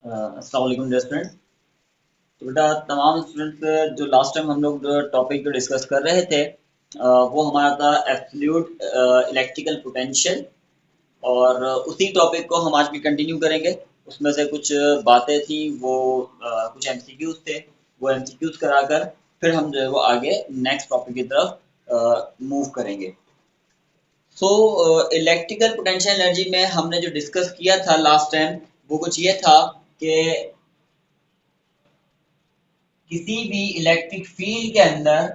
अस्सलाम वालेकुम dear student. तो बेटा तमाम स्टूडेंट्स जो लास्ट टाइम हम लोग टॉपिक जो डिस्कस कर रहे थे वो हमारा था एब्सोल्यूट इलेक्ट्रिकल पोटेंशियल। और उसी टॉपिक को हम आज भी कंटिन्यू करेंगे। उसमें से कुछ बातें थी वो कुछ एमसीक्यूज थे, वो एमसीक्यूज कराकर फिर हम जो है वो आगे नेक्स्ट टॉपिक की तरफ मूव करेंगे। सो इलेक्ट्रिकल पोटेंशियल एनर्जी में हमने जो डिस्कस किया था लास्ट टाइम वो कुछ ये था कि किसी भी इलेक्ट्रिक फील्ड के अंदर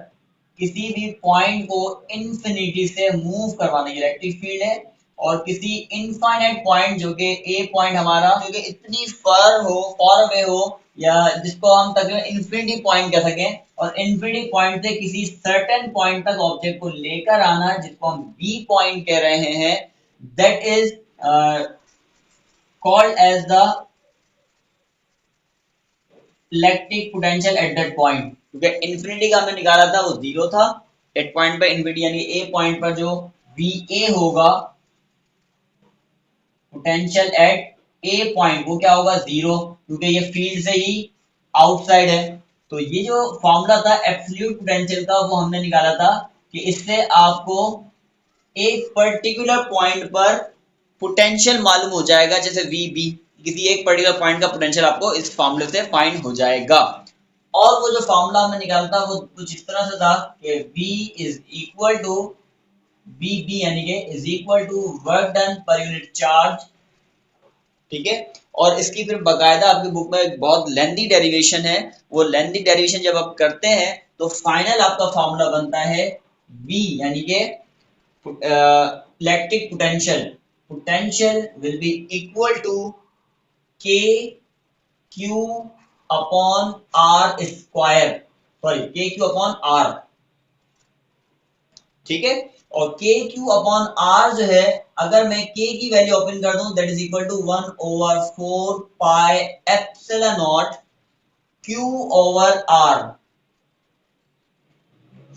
किसी भी पॉइंट को इन्फिनिटी से मूव करवाने की इलेक्ट्रिक फील्ड है, और किसी इनफाइनाइट पॉइंट जो कि ए पॉइंट हमारा जो कि इतनी फॉर अवे हो, या जिसको हम तकरीबन इन्फिनिटी पॉइंट कह सकें, और इन्फिनिटी पॉइंट से किसी सर्टेन पॉइंट तक ऑब्जेक्ट को लेकर आना जिसको हम बी पॉइंट कह रहे हैं, that is called as the electric potential at that point. क्योंकि इन्फिनिटी का हमने निकाला था वो जीरो था, एट पॉइंट पर इन्फिनिटी यानी ए पॉइंट पर जो वी ए होगा पोटेंशियल एट ए पॉइंट वो क्या होगा, जीरो, क्योंकि ये फील्ड से ही आउटसाइड है। तो ये जो फॉर्मूला था एब्सोल्यूट पोटेंशियल का वो हमने निकाला था कि इससे आपको एक पर्टिकुलर पॉइंट पर पोटेंशियल मालूम हो जाएगा, जैसे वी बी, किसी एक पर्टिकुलर पॉइंट का पोटेंशियल आपको इस फॉर्मूले से फाइंड हो जाएगा। और वो जो फॉर्मूला हमने निकाला था वो कुछ इस तरह से था कि V इज इक्वल टू बी बी यानी कि is equal to work done per unit charge. ठीक है। और इसकी फिर बकायदा आपकी बुक में एक बहुत लेंथी डेरिवेशन है। वो लेंथी डेरिवेशन जब आप करते हैं तो फाइनल आपका फॉर्मूला बनता है V यानी कि electric potential. Potential will be equal to K Q upon R square, sorry K Q upon R. ठीक है। और के क्यू अपॉन आर जो है, अगर मैं के की वैल्यू ओपन कर दूं that is equal to 1/4 pi epsilon not Q over R.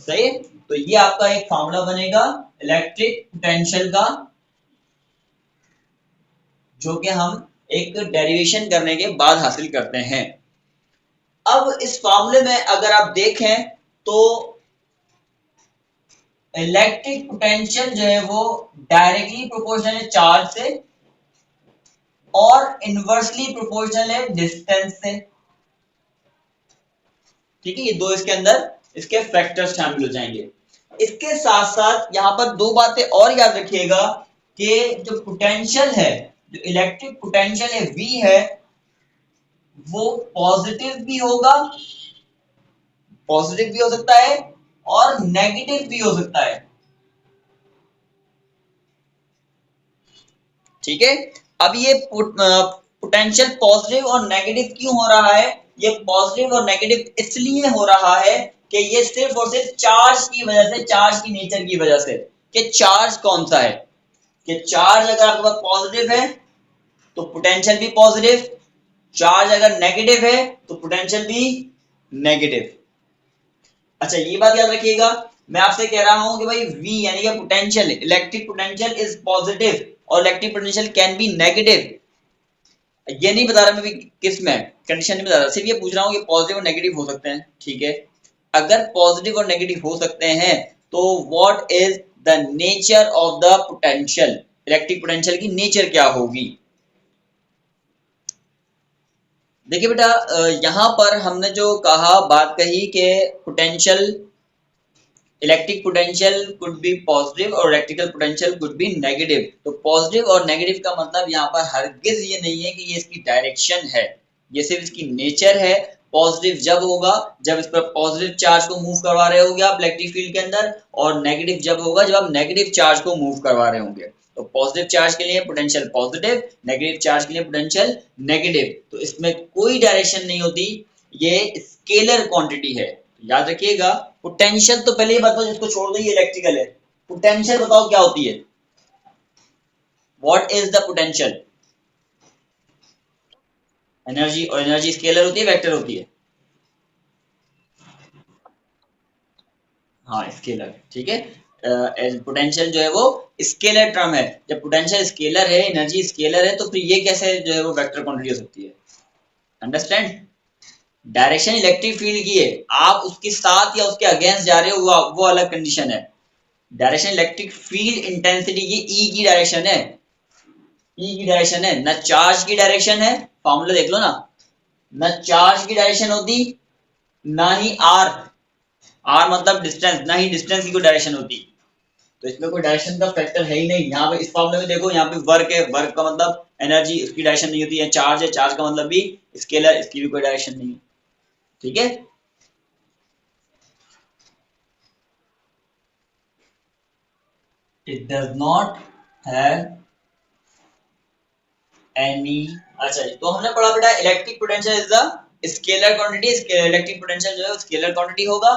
सही। तो ये आपका एक फॉर्मूला बनेगा इलेक्ट्रिक पोटेंशियल का, जो कि हम एक डेरिवेशन करने के बाद हासिल करते हैं। अब इस फॉर्मूले में अगर आप देखें तो इलेक्ट्रिक पोटेंशियल जो है वो डायरेक्टली प्रोपोर्शनल है चार्ज से, और इनवर्सली प्रोपोर्शनल है डिस्टेंस से। ठीक है। ये दो इसके अंदर इसके फैक्टर्स शामिल हो जाएंगे। इसके साथ साथ यहाँ पर दो बातें और याद रखिएगा कि जो पोटेंशियल है, जो इलेक्ट्रिक पोटेंशियल है V है, वो पॉजिटिव भी होगा, पॉजिटिव भी हो सकता है और नेगेटिव भी हो सकता है। ठीक है। अब ये पोटेंशियल पॉजिटिव और नेगेटिव क्यों हो रहा है? ये पॉजिटिव और नेगेटिव इसलिए हो रहा है कि ये सिर्फ और सिर्फ चार्ज की वजह से, चार्ज की नेचर की वजह से, कि चार्ज कौन सा है। कि चार्ज अगर आपके पास पॉजिटिव है तो पोटेंशियल भी पॉजिटिव, चार्ज अगर नेगेटिव है तो पोटेंशियल भी नेगेटिव। अच्छा, ये बात याद रखिएगा। मैं आपसे कह रहा हूं कि भाई V यानी कि potential, electric potential is positive और electric potential can be negative. ये नहीं बता रहा मैं भी किस में कंडीशन नहीं बता रहा, सिर्फ ये पूछ रहा हूँ कि पॉजिटिव और नेगेटिव हो सकते हैं। ठीक है। अगर पॉजिटिव और नेगेटिव हो सकते हैं तो what is the nature of the potential, electric potential की नेचर क्या होगी? देखिए बेटा, यहां पर हमने जो कहा, बात कही कि potential, electric potential could be positive और electrical potential could be negative. तो पॉजिटिव और नेगेटिव का मतलब यहाँ पर हरगिज ये नहीं है कि ये इसकी डायरेक्शन है, ये सिर्फ इसकी नेचर है। पॉजिटिव जब होगा जब इस पर पॉजिटिव चार्ज को मूव करवा रहे होंगे आप इलेक्ट्रिक फील्ड के अंदर, और नेगेटिव जब होगा जब आप नेगेटिव चार्ज को मूव करवा रहे होंगे। तो पॉजिटिव चार्ज के लिए पोटेंशियल पॉजिटिव, नेगेटिव चार्ज के लिए पोटेंशियल नेगेटिव। तो इसमें कोई डायरेक्शन नहीं होती, ये स्केलर क्वांटिटी है। याद रखिएगा। पोटेंशियल तो पहले ही बताओ, जिसको छोड़ दो ये इलेक्ट्रिकल है। पोटेंशियल बताओ क्या होती है, what is the potential? Energy. और एनर्जी स्केलर होती है वेक्टर होती है? हाँ, स्केलर। ठीक है। पोटेंशियल जो है वो स्केलर टर्म है। जब पोटेंशियल स्केलर है, एनर्जी स्केलर है, तो फिर ये कैसे जो है वो वेक्टर क्वांटिटी हो सकती है? अंडरस्टैंड? डायरेक्शन इलेक्ट्रिक फील्ड की है, आप उसके साथ या उसके अगेंस्ट जा रहे हो, वो अलग कंडीशन है। डायरेक्शन इलेक्ट्रिक फील्ड इंटेंसिटी की ई की डायरेक्शन है, ई की डायरेक्शन है, ना चार्ज की डायरेक्शन है। फॉर्मूला देख लो ना, ना चार्ज की डायरेक्शन होती, ना ही आर, आर मतलब डिस्टेंस, ना ही डिस्टेंस की कोई डायरेक्शन होती। तो इसमें कोई डायरेक्शन का फैक्टर है ही नहीं। यहाँ पे इस फॉर्मूले में देखो, यहाँ पे वर्क है, वर्क का मतलब एनर्जी, उसकी डायरेक्शन नहीं होती है। चार्ज है, चार्ज का मतलब भी स्केलर, इसकी भी कोई डायरेक्शन नहीं है। ठीक है, it does not have any. अच्छा जी, तो हमने पढ़ा बेटा electric potential is the scalar quantity, electric potential जो है स्केलर क्वांटिटी होगा।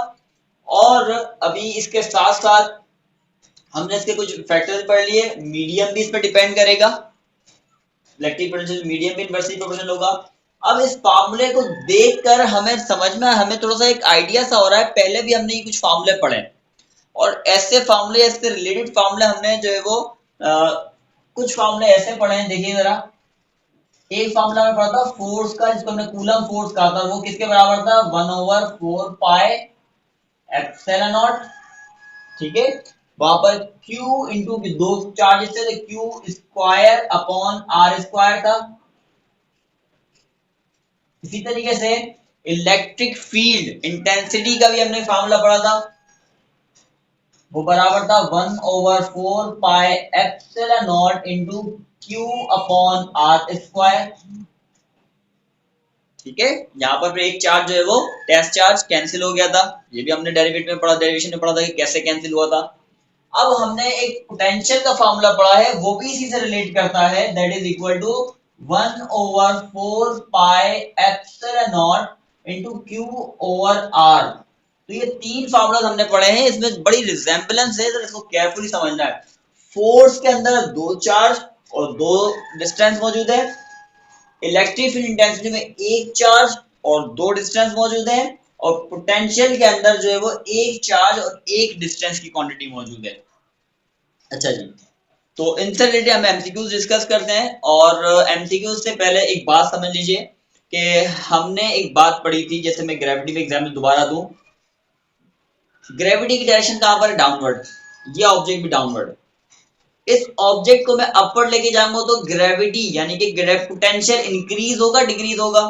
और अभी इसके साथ साथ हमने इसके कुछ फैक्टर्स पढ़ लिए, मीडियम भी इस पर डिपेंड करेगा, इलेक्ट्रिक पोटेंशियल मीडियम भी इनवर्सली प्रोपोर्शनल होगा। अब इस फार्मूले को देखकर हमें समझ में, हमें थोड़ा सा एक आइडिया सा हो रहा है, पहले भी हमने ये कुछ फार्मूले पढ़े और ऐसे फार्मूले, इससे रिलेटेड फार्मूले हमने जो है वो कुछ फार्मूले ऐसे पढ़े हैं। देखिए जरा, एक फार्मूला में पढ़ा था फोर्स का, जिसको हमने कूलम फोर्स कहा था, वो किसके बराबर था, 1/4 पाई एप्सिलॉन नॉट। ठीक है, वहां पर Q इंटू दो चार्जेस थे, तो Q square upon R square था। इसी तरीके से इलेक्ट्रिक फील्ड इंटेंसिटी का भी हमने फार्मूला पढ़ा था, वो बराबर था 1/4 pi epsilon not into Q upon R square. ठीक है, यहाँ पर एक चार्ज जो है वो टेस्ट चार्ज कैंसिल हो गया था, ये भी हमने डेरिवेटिव में पढ़ा, डेरिवेशन में पढ़ा था कि कैसे कैंसिल हुआ था। अब हमने एक पोटेंशियल का फार्मूला पढ़ा है, वो भी इसी से रिलेट करता है, that is equal to 1/4 pi epsilon not into Q over R। तो ये तीन फार्मूला हमने पढ़े हैं, इसमें बड़ी रिजेम्बलेंस है, तो इसको केयरफुली समझना है। फोर्स के अंदर दो चार्ज और दो डिस्टेंस मौजूद है, इलेक्ट्रिक फील्ड इंटेंसिटी में एक चार्ज और दो डिस्टेंस मौजूद है, और पोटेंशियल के अंदर जो है वो एक चार्ज और एक डिस्टेंस की क्वांटिटी मौजूद है। अच्छा जी, तो इनसे रिलेटेड हम एमसीक्यूज डिस्कस करते हैं। और एमसीक्यूज से पहले एक बात समझ लीजिए कि हमने एक बात पढ़ी थी, जैसे मैं ग्रेविटी में एग्जाम्पल दोबारा दूं, ग्रेविटी की डायरेक्शन कहां पर है, डाउनवर्ड, ये ऑब्जेक्ट भी डाउनवर्ड। इस ऑब्जेक्ट को मैं अपवर्ड लेके जाऊंगा तो ग्रेविटी यानी कि पोटेंशियल इंक्रीज होगा, डिक्रीज होगा।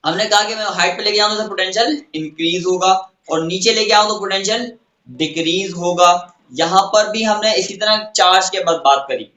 हमने कहा कि मैं हाइट पे लेके जाऊं तो पोटेंशियल इंक्रीज होगा, और नीचे लेके आऊं तो पोटेंशियल डिक्रीज होगा। यहां पर भी हमने इसी तरह चार्ज के बाद बात करी,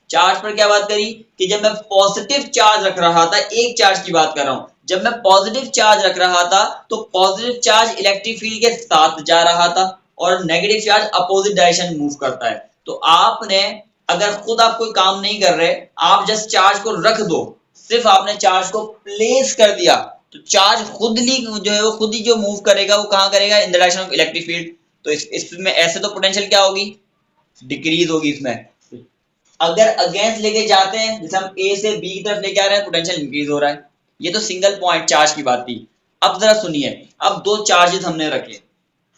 चार्ज पर क्या बात करी कि जब मैं पॉजिटिव चार्ज रख रहा था, एक चार्ज की बात कर रहा हूं, जब मैं पॉजिटिव चार्ज रख रहा था तो पॉजिटिव चार्ज इलेक्ट्रिक फील्ड के साथ जा रहा था, और negative charge opposite direction move करता है। तो आपने, अगर खुद आप कोई काम नहीं कर रहे, आप जस्ट चार्ज को रख दो, सिर्फ आपने चार्ज को प्लेस कर दिया, तो चार्ज खुद ही जो है वो खुद ही जो मूव करेगा, वो कहां करेगा, in the direction of electric field. तो इसमें ऐसे तो पोटेंशियल क्या होगी, डिक्रीज होगी इसमें। अगर अगेंस्ट लेके जाते हैं, जैसे हम ए से बी की तरफ लेके आ रहे हैं, पोटेंशियल इंक्रीज हो रहा है। ये तो सिंगल पॉइंट चार्ज की बात थी। अब जरा सुनिए, अब दो चार्जेस हमने रखे,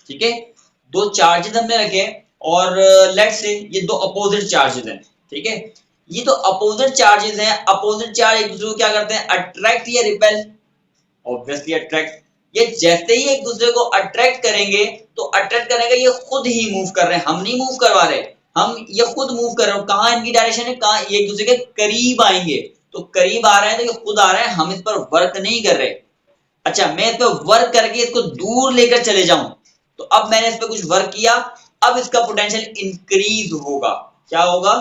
ठीक है, दो चार्जेस हमने रखे, और लेट्स से ये दो अपोजिट चार्जेस हैं। ठीक है, ये तो अपोजिट चार्जेस हैं, अपोजिट चार्ज एक दूसरे को क्या करते हैं, अट्रैक्ट या रिपेल, ऑब्वियसली अट्रैक्ट। ये जैसे ही एक दूसरे को अट्रैक्ट करेंगे, तो अट्रैक्ट करेंगे, ये खुद ही मूव कर रहे हैं, हम नहीं मूव करवा रहे, हम ये खुद मूव कर रहे हैं। कहाँ इनकी डायरेक्शन है, कहाँ ये एक दूसरे के करीब आएंगे, तो करीब आ रहे हैं तो ये खुद आ रहे हैं, हम इस पर वर्क नहीं कर रहे। अच्छा, मैं इस पर वर्क करके इसको दूर लेकर चले जाऊं, तो अब मैंने इस पर कुछ वर्क किया, अब इसका पोटेंशियल इंक्रीज होगा, क्या होगा,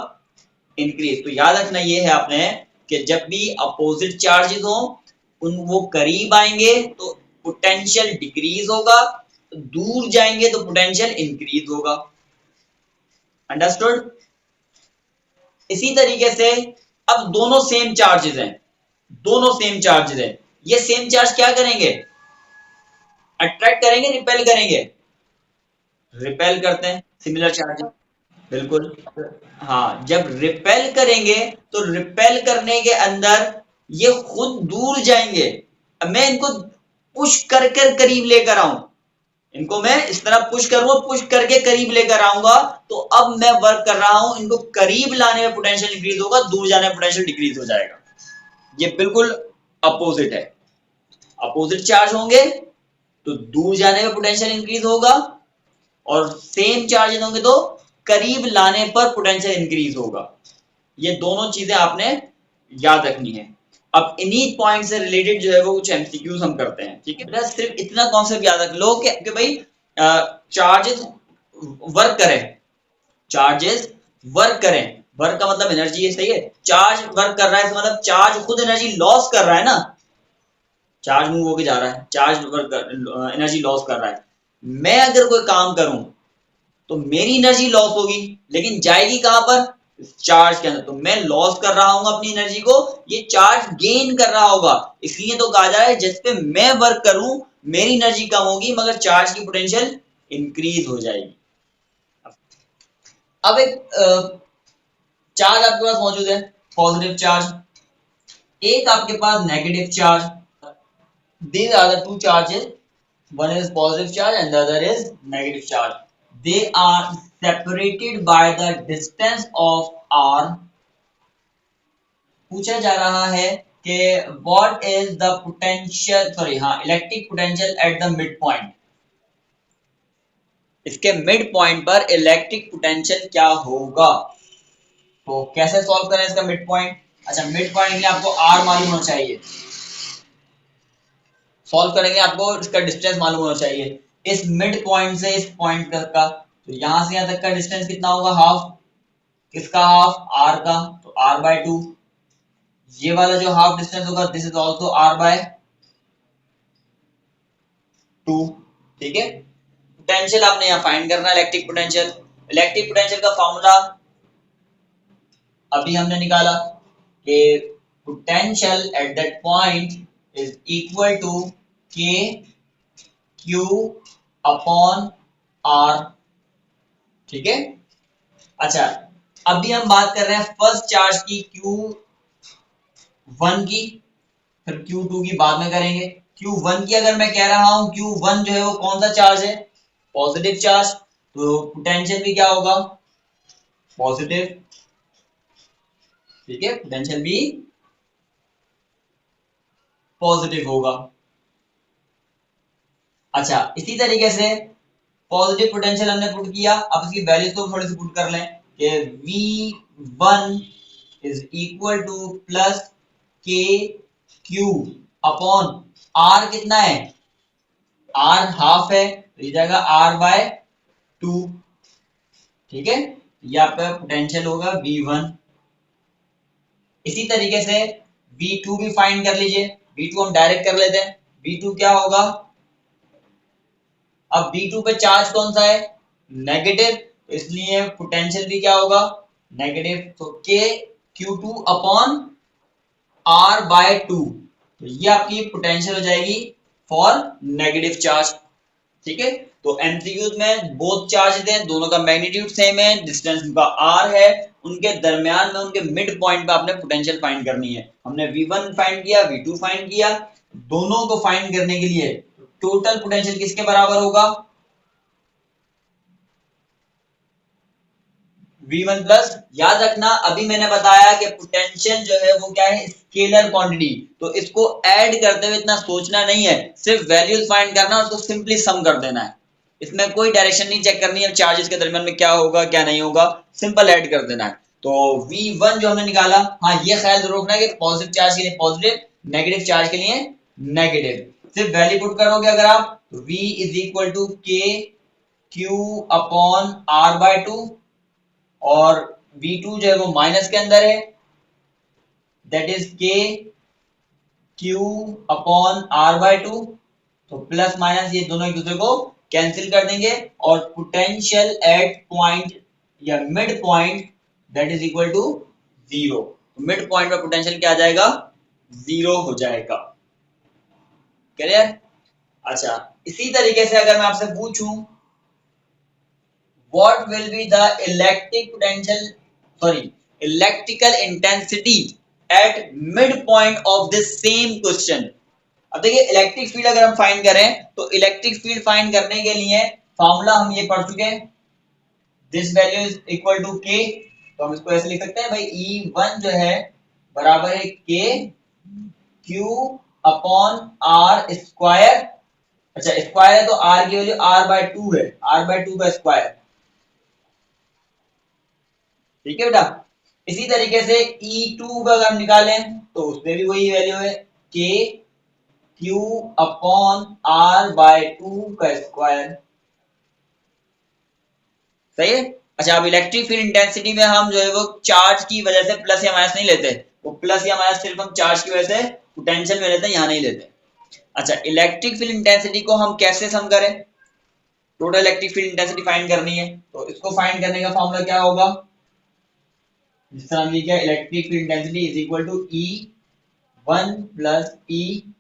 इंक्रीज। तो याद रखना ये है आपने कि जब भी अपोजिट चार्जेस हो, उन वो करीब आएंगे तो पोटेंशियल डिक्रीज होगा, दूर जाएंगे तो पोटेंशियल इंक्रीज होगा। अंडरस्टूड? इसी तरीके से अब दोनों सेम चार्जेस हैं, दोनों सेम चार्जेस हैं, ये सेम चार्ज क्या करेंगे, अट्रैक्ट करेंगे, रिपेल करेंगे, रिपेल करते हैं सिमिलर चार्ज, बिल्कुल। हाँ, जब रिपेल करेंगे तो रिपेल करने के अंदर ये खुद दूर जाएंगे। अब मैं इनको पुश कर कर करीब लेकर आऊं, इनको मैं इस तरह पुश करूंगा, पुश करके करीब लेकर आऊंगा, तो अब मैं वर्क कर रहा हूं, इनको करीब लाने में पोटेंशियल इंक्रीज होगा, दूर जाने में पोटेंशियल डिक्रीज हो जाएगा। ये बिल्कुल अपोजिट है। अपोजिट चार्ज होंगे तो दूर जाने पर पोटेंशियल इंक्रीज होगा, और सेम चार्जेस होंगे तो करीब लाने पर पोटेंशियल इंक्रीज होगा। ये दोनों चीजें आपने याद रखनी है। अब इन्हीं पॉइंट से रिलेटेड जो है वो कुछ एमसीक्यूज हम करते हैं, ठीक है बेटा। सिर्फ इतना कॉन्सेप्ट याद रख लो कि भाई चार्जेस वर्क करें, चार्जेस वर्क करें, वर्क का मतलब एनर्जी है, सही है। चार्ज वर्क कर रहा है, मतलब चार्ज खुद एनर्जी लॉस कर रहा है ना, चार्ज मूव होके जा रहा है, चार्ज वर्क एनर्जी लॉस कर रहा है। मैं अगर कोई काम करूं तो मेरी एनर्जी लॉस होगी, लेकिन जाएगी कहां पर, चार्ज के अंदर। तो मैं लॉस कर रहा हूं अपनी एनर्जी को, ये चार्ज गेन कर रहा होगा। इसलिए तो कहा जा रहा है जिस पे मैं वर्क करूं मेरी एनर्जी कम होगी मगर चार्ज की पोटेंशियल इंक्रीज हो जाएगी। अब एक चार्ज आपके पास मौजूद है, पॉजिटिव चार्ज, एक आपके पास negative charge. These are the two charges. One is positive charge and the other is negative charge. They are separated by the distance of r. पूछा जा रहा है कि what is the potential, sorry हाँ, electric potential at the midpoint. इसके mid point पर electric potential क्या होगा। तो कैसे सॉल्व करें इसका मिड पॉइंट। अच्छा, मिड पॉइंट के लिए आपको r मालूम होना चाहिए, सॉल्व करेंगे आपको इसका डिस्टेंस मालूम होना चाहिए। इस मिड पॉइंट से इस पॉइंट तक का, तो यहां से यहां तक का डिस्टेंस कितना होगा, हाफ, किसका हाफ, आर का, तो आर बाय टू। ये वाला जो हाफ डिस्टेंस होगा this is also R by two, ठीक है। पोटेंशियल आपने यहाँ फाइंड करना है, इलेक्ट्रिक पोटेंशियल। इलेक्ट्रिक पोटेंशियल का फॉर्मूला अभी हमने निकाला कि potential at that point is equal to K Q upon R, ठीक है। अच्छा, अभी हम बात कर रहे हैं फर्स्ट चार्ज की, Q1 की, फिर Q2 की बाद में करेंगे। Q1 की अगर मैं कह रहा हूं, Q1 जो है वो कौन सा चार्ज है, पॉजिटिव चार्ज, तो पोटेंशियल भी क्या होगा, पॉजिटिव, ठीक है, पोटेंशियल भी पॉजिटिव होगा। अच्छा, इसी तरीके से पॉजिटिव पोटेंशियल हमने पुट किया, अब इसकी वैल्यूज को थोड़ी सी पुट कर लें कि V1 is equal two plus K Q upon are, कितना है, आर हाफ है, तो ये जाएगा आर बाय टू, ठीक है। ये आपका पोटेंशियल होगा V1। इसी तरीके से V2 भी फाइंड कर लीजिए, V2 हम डायरेक्ट कर लेते हैं। V2 क्या होगा, अब V2 पे चार्ज कौन सा है, नेगेटिव, तो इसलिए पोटेंशियल भी क्या होगा, नेगेटिव, तो के Q2 upon R bye two, तो ये आपकी पोटेंशियल हो जाएगी फॉर नेगेटिव चार्ज, ठीक है। तो एमसीक्यूज में बोथ चार्ज हैं, दोनों का मैग्नीट्यूड सेम है, डिस्टेंस उनका r है, उनके दरमियान में उनके मिड पॉइंट पे आपने पोटेंशियल फाइंड करनी है। हमने V1 फाइंड किया, V2 फाइंड किया, दोनों को फाइंड करने के लिए टोटल पोटेंशियल किसके बराबर होगा, V1 प्लस। याद रखना अभी मैंने बताया कि पोटेंशियल जो है वो क्या है, स्केलर क्वांटिटी, तो इसको ऐड करते हुए इतना सोचना नहीं है, सिर्फ वैल्यूज फाइंड करना और उसको सिंपली सम कर देना है। इसमें कोई डायरेक्शन नहीं चेक करनी है, चार्जेस के दरमियान में क्या होगा क्या नहीं होगा, सिंपल ऐड कर देना है। तो V1 जो हमने निकाला, हाँ ये ख्याल जरूर रखना है कि पॉजिटिव चार्ज के लिए पॉजिटिव, नेगेटिव चार्ज के लिए नेगेटिव। सिर्फ वैल्यू पुट करोगे अगर आप, तो V is equal to K Q upon R by two, और V2 जो है वो माइनस के अंदर है, that is K Q upon R by two, तो प्लस माइनस ये दोनों एक दूसरे को कैंसिल कर देंगे, और पोटेंशियल एट पॉइंट या mid point that is equal to zero. Mid point पर पोटेंशियल क्या आ जाएगा, जीरो हो जाएगा, क्लियर। अच्छा, इसी तरीके से अगर मैं आपसे पूछूं what will be the electric potential, sorry, electrical intensity at midpoint of this same question। अब देखिए इलेक्ट्रिक फील्ड अगर हम फाइंड करें तो इलेक्ट्रिक फील्ड फाइंड करने के लिए फॉर्मूला हम ये पढ़ चुके हैं, this value is equal to K, तो हम इसको ऐसे लिख सकते हैं भाई, E1 जो है बराबर है के क्यू अपॉन आर स्क्वायर। अच्छा स्क्वायर है तो आर की वैल्यू r/2 है, r/2 का स्क्वायर। ठीक है बेटा। इसी तरीके से E2 का अगर हम निकालें तो उसमें भी वही वैल्यू है k Q अपॉन r/2 का स्क्वायर। सही है। अच्छा अब इलेक्ट्रिक फील्ड इंटेंसिटी में हम जो है वो चार्ज की वजह से प्लस या माइनस नहीं लेते, वो प्लस या माइनस सिर्फ हम चार्ज की वजह से पोटेंशियल में लेते हैं, यहाँ नहीं लेते। अच्छा इलेक्ट्रिक फील्ड इंटेंसिटी को हम कैसे सम करें? Total electric field intensity find करनी है तो इसको फाइंड करने का फॉर्मूला क्या होगा? जिस तरह हमने किया electric field intensity is equal to E1 plus E2।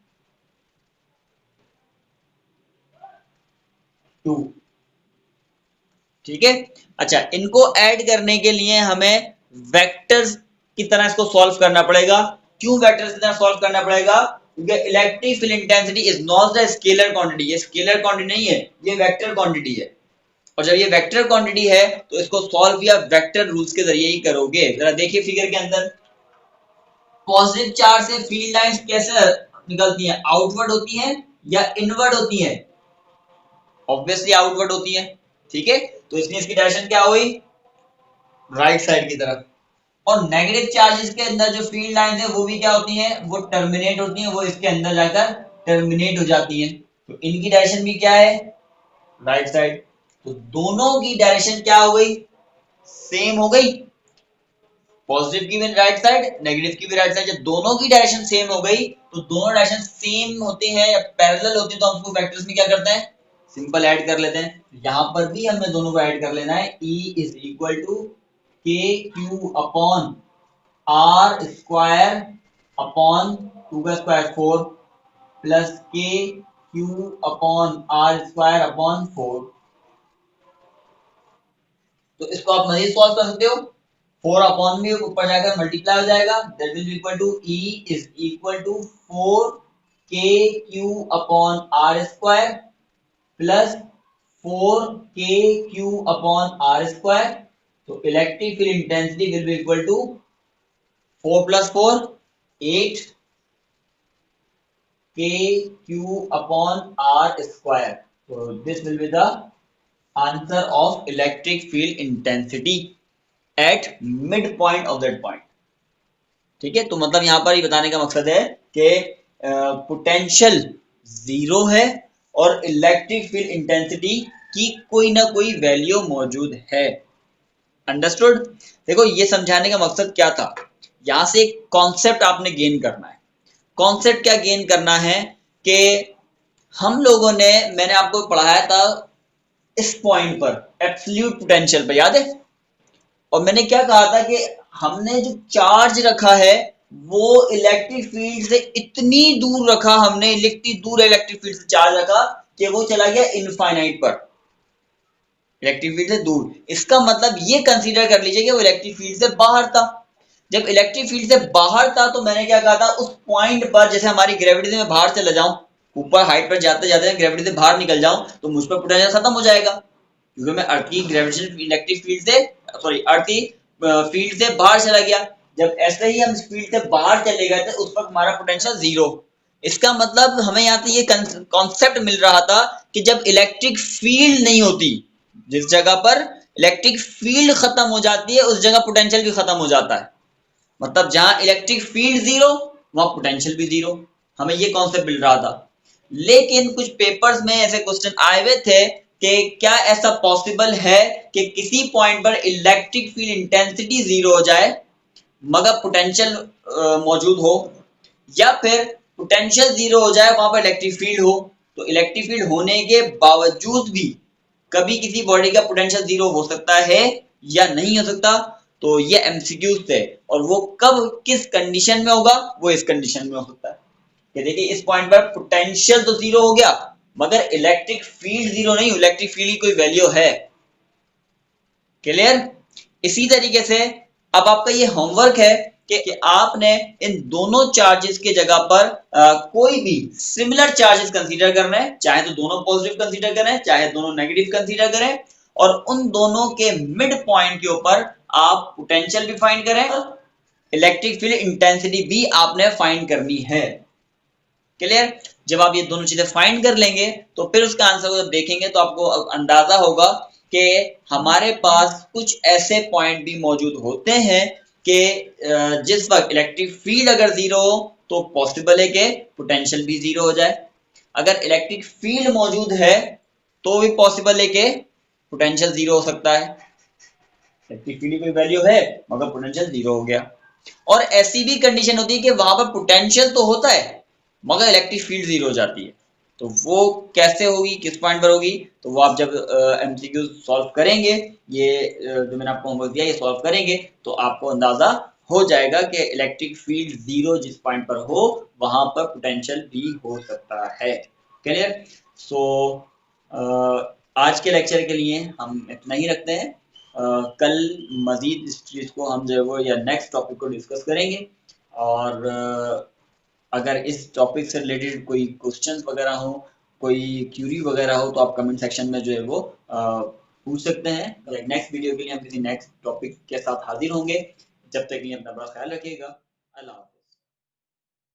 ठीक है। अच्छा इनको ऐड करने के लिए हमें वेक्टर्स की तरह इसको सॉल्व करना पड़ेगा। क्यों वेक्टर्स की तरह सॉल्व करना पड़ेगा? क्योंकि electric field intensity is not the scalar quantity, ये स्केलर क्वांटिटी नहीं है, ये वेक्टर क्वांटिटी है। और जब ये वेक्टर क्वांटिटी है तो इसको सॉल्व या वेक्टर रूल्स के जरिए ही करोगे। जरा देखिए फिगर के अंदर पॉजिटिव चार्ज से फील्ड लाइंस कैसे निकलती हैं, आउटवर्ड होती हैं या इनवर्ड होती हैं? ऑब्वियसली आउटवर्ड होती हैं। ठीक है तो इसलिए इसकी डायरेक्शन क्या हुई? राइट साइड की तरफ। और नेगेटिव चार्जेस के अंदर जो फील्ड लाइंस है वो भी क्या होती हैं? वो टर्मिनेट होती हैं, वो इसके अंदर जाकर टर्मिनेट हो जाती हैं। तो इनकी डायरेक्शन भी क्या है? Right side. तो दोनों की डायरेक्शन क्या हो गई? सेम हो गई। पॉजिटिव की भी राइट साइड, नेगेटिव की भी राइट साइड। जब दोनों की डायरेक्शन सेम हो गई तो दोनों डायरेक्शन सेम होते हैं या पैरेलल होते हैं तो हम उसको वेक्टर्स में क्या करते हैं? सिंपल ऐड कर लेते हैं। यहाँ पर भी हमें दोनों को ऐड कर लेना है। E is equal to K Q upon R square upon 2 का square 4 plus K Q upon R square upon 4। तो इसको आप मजीद सॉल्व कर सकते हो। 4 अपॉन में ऊपर जाकर मल्टीप्लाई हो जाएगा, that will be equal to E is equal to 4 K Q upon R square plus 4 K Q upon R square. तो electric field intensity will be equal to 4 plus 4 8 K Q upon R square. तो this will be the answer of electric field intensity at mid point of that point. ठीक है तो मतलब यहां पर ये बताने का मकसद है कि पोटेंशियल जीरो है और इलेक्ट्रिक फील्ड इंटेंसिटी की कोई ना कोई वैल्यू मौजूद है। अंडरस्टूड? देखो ये समझाने का मकसद क्या था, यहां से एक कॉन्सेप्ट आपने गेन करना है। कॉन्सेप्ट क्या गेन करना है कि हम लोगों ने, मैंने आपको पढ़ाया था इस पॉइंट पर एब्सोल्यूट पोटेंशियल पर, याद है? और मैंने क्या कहा था कि हमने जो चार्ज रखा है वो इलेक्ट्रिक फील्ड से इतनी दूर रखा, हमने इतनी दूर इलेक्ट्रिक फील्ड से चार्ज रखा कि वो चला गया इनफाइनाइट पर, इलेक्ट्रिक फील्ड से दूर। इसका मतलब ये कंसीडर कर लीजिए कि वो इलेक्ट्रिक फील्ड से बाहर था। जब इलेक्ट्रिक फील्ड से बाहर था तो मैंने क्या कहा था, उस पॉइंट पर जैसे हमारी ग्रेविटी से मैं बाहर चला जाऊं, ऊपर हाइट पर जाते जाते ग्रेविटी से बाहर निकल जाऊं तो मुझ पर पोटेंशियल खत्म हो जाएगा, क्योंकि मैं अर्थ की ग्रेविटेशन इलेक्ट्रिक फील्ड से, सॉरी अर्थ की फील्ड से बाहर चला गया। जब ऐसे ही हम फील्ड से बाहर चले गए थे उस वक्त हमारा पोटेंशियल जीरो। इसका मतलब हमें यहाँ पे ये कॉन्सेप्ट मिल रहा था कि जब इलेक्ट्रिक फील्ड नहीं होती, जिस जगह पर इलेक्ट्रिक फील्ड खत्म हो जाती है उस जगह पोटेंशियल भी खत्म हो जाता है। मतलब जहां इलेक्ट्रिक फील्ड जीरो वहां पोटेंशियल भी जीरो, हमें ये कॉन्सेप्ट मिल रहा था। लेकिन कुछ पेपर्स में ऐसे क्वेश्चन आए हुए थे कि क्या ऐसा पॉसिबल है कि किसी पॉइंट पर इलेक्ट्रिक फील्ड इंटेंसिटी जीरो हो जाए मगर पोटेंशियल मौजूद हो, या फिर पोटेंशियल जीरो हो जाए वहां पर इलेक्ट्रिक फील्ड हो। तो इलेक्ट्रिक फील्ड होने के बावजूद भी कभी किसी बॉडी का पोटेंशियल जीरो हो सकता है या नहीं हो सकता। तो ये एमसीक्यूज थे और वो कब किस कंडीशन में होगा, वो इस कंडीशन में हो सकता है कि देखिए इस पॉइंट पर पोटेंशियल तो जीरो हो गया मगर इलेक्ट्रिक फील्ड जीरो नहीं, इलेक्ट्रिक फील्ड की कोई वैल्यू है। क्लियर? इसी तरीके से अब आपका ये होमवर्क है कि आपने इन दोनों चार्जेस के जगह पर कोई भी सिमिलर चार्जेस कंसीडर करना है, चाहे तो दोनों पॉजिटिव कंसीडर करें चाहे दोनों नेगेटिव कंसीडर करें, और उन दोनों के मिड पॉइंट के ऊपर आप पोटेंशियल भी फाइंड करें, इलेक्ट्रिक फील्ड इंटेंसिटी भी आपने फाइंड करनी है। क्लियर। जब आप ये दोनों चीजें फाइंड कर लेंगे तो फिर उसका आंसर को जब देखेंगे तो आपको अंदाजा होगा कि हमारे पास कुछ ऐसे पॉइंट भी मौजूद होते हैं कि जिस वक्त इलेक्ट्रिक फील्ड अगर जीरो हो तो पॉसिबल है कि पोटेंशियल भी जीरो हो जाए। अगर इलेक्ट्रिक फील्ड मौजूद है तो भी पॉसिबल है कि पोटेंशियल जीरो हो सकता है। इलेक्ट्रिक फील्ड की कोई वैल्यू है मगर पोटेंशियल जीरो हो गया। और ऐसी भी कंडीशन होती है कि वहां पर पोटेंशियल तो होता है मगर इलेक्ट्रिक फील्ड जीरो हो जाती है। तो वो कैसे होगी, किस पॉइंट पर होगी, तो वो आप जब एमसीक्यू सॉल्व करेंगे, ये जो मैंने आपको होमवर्क दिया ये सॉल्व करेंगे तो आपको अंदाजा हो जाएगा कि इलेक्ट्रिक फील्ड जीरो जिस पॉइंट पर हो वहां पर पोटेंशियल भी हो सकता है। क्लियर। सो आज के लेक्चर के लिए हम इतना ही रखते हैं। कल मजीद इस चीज़ को हम जो है वो या नेक्स्ट टॉपिक को डिस्कस करेंगे। और अगर इस टॉपिक से रिलेटेड कोई क्वेश्चंस वगैरह हो, कोई क्यूरी वगैरह हो तो आप कमेंट सेक्शन में जो है वो पूछ सकते हैं। नेक्स्ट वीडियो के लिए हम किसी नेक्स्ट टॉपिक के साथ हाजिर होंगे। जब तक के लिए अपना बड़ा ख्याल रखिएगा। अल्लाह।